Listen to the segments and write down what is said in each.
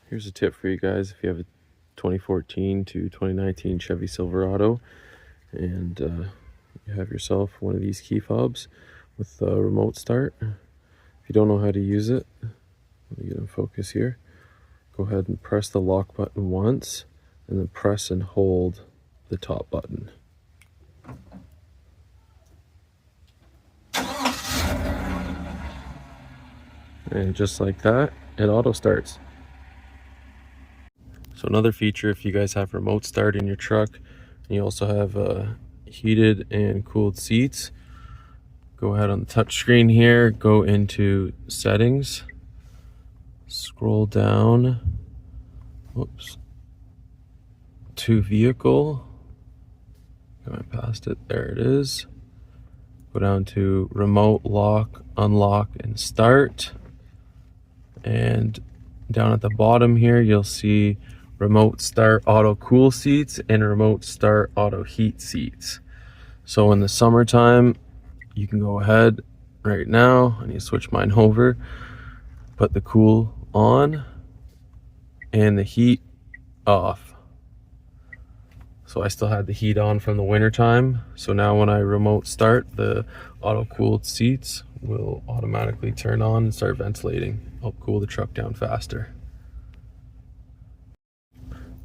Here's a tip for you guys if you have a 2014 to 2019 Chevy Silverado and you have yourself one of these key fobs with a remote start. If you don't know how to use it, let me get in focus here. Go ahead and press the lock button once and then press and hold the top button. And just like that, it auto starts. So another feature, if you guys have remote start in your truck, and you also have heated and cooled seats, go ahead on the touch screen here, go into settings, scroll down, whoops, to vehicle, going past it, there it is. Go down to remote lock, unlock, and start. And down at the bottom here, you'll see remote start auto cool seats and remote start auto heat seats. So in the summertime, you can go ahead right now, I need to switch mine over, put the cool on and the heat off. So I still had the heat on from the winter time. So now when I remote start, the auto cooled seats will automatically turn on and start ventilating, help cool the truck down faster.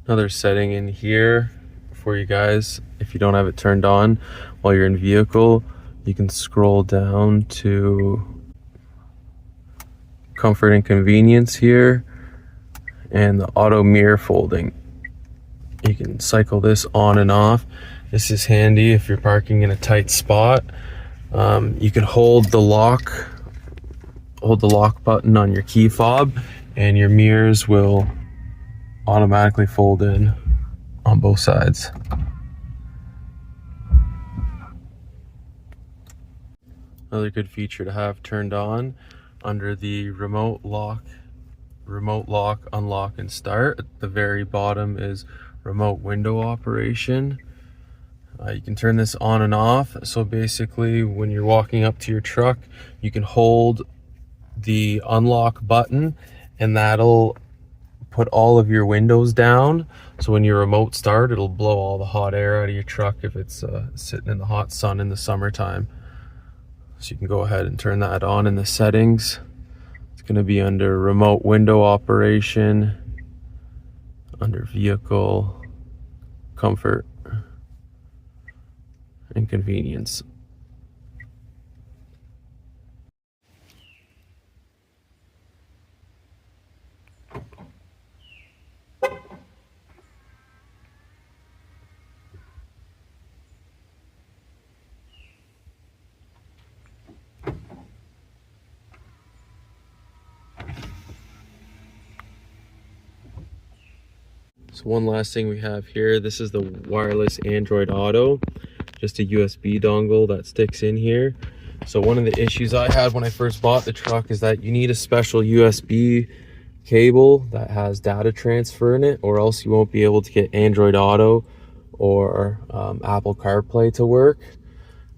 Another setting in here for you guys, if you don't have it turned on while you're in vehicle, you can scroll down to comfort and convenience here and the auto mirror folding. You can cycle this on and off. This is handy if you're parking in a tight spot. You can hold the lock button on your key fob and your mirrors will automatically fold in on both sides. Another good feature to have turned on under the remote lock, unlock, and start. At the very bottom is remote window operation. You can turn this on and off. So basically, when you're walking up to your truck, you can hold the unlock button and that'll put all of your windows down. So when you remote start, it'll blow all the hot air out of your truck if it's sitting in the hot sun in the summertime. So you can go ahead and turn that on in the settings. It's going to be under remote window operation, under vehicle, comfort, and convenience. So one last thing we have here, this is the wireless Android Auto, just a USB dongle that sticks in here. So one of the issues I had when I first bought the truck is that you need a special USB cable that has data transfer in it, or else you won't be able to get Android Auto or Apple CarPlay to work.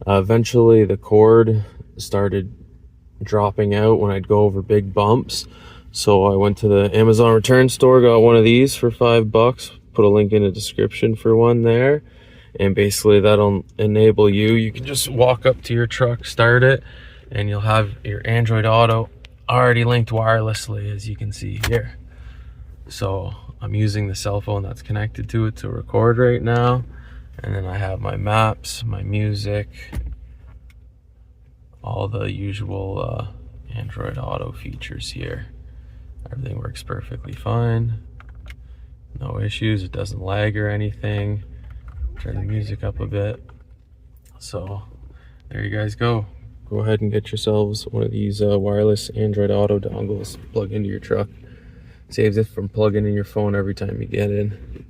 Eventually the cord started dropping out when I'd go over big bumps. So I went to the Amazon return store, got one of these for $5. Put a link in the description for one there. And basically that'll enable you can just walk up to your truck, start it, and you'll have your Android Auto already linked wirelessly, as you can see here. So I'm using the cell phone that's connected to it to record right now. And then I have my maps, my music, all the usual Android Auto features here. Everything works perfectly fine. No issues, it doesn't lag or anything. Turn the music up a bit. So there you guys go. Go ahead and get yourselves one of these wireless Android Auto dongles, plug into your truck. Saves it from plugging in your phone every time you get in.